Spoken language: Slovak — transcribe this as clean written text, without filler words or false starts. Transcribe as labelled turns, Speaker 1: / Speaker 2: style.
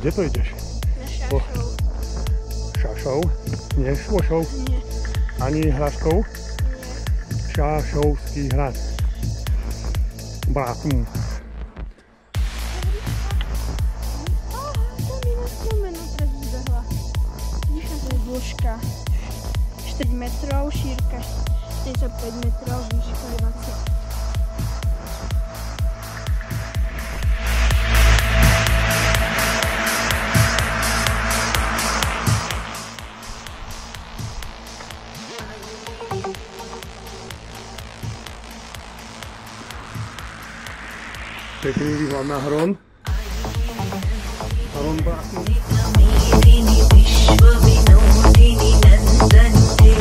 Speaker 1: Kde to ideš?
Speaker 2: Na šašou.
Speaker 1: Šašou? Nie Švošou?
Speaker 2: Nie.
Speaker 1: Ani Hraškou? Šašovský hrad. Brátum.
Speaker 2: Dĺžka 4 metrov, šírka 45 metrov, výška 20.
Speaker 1: Pekný výhľad na Hron. Hron Brátum.
Speaker 3: विश्व विनोदिनी नंदनुते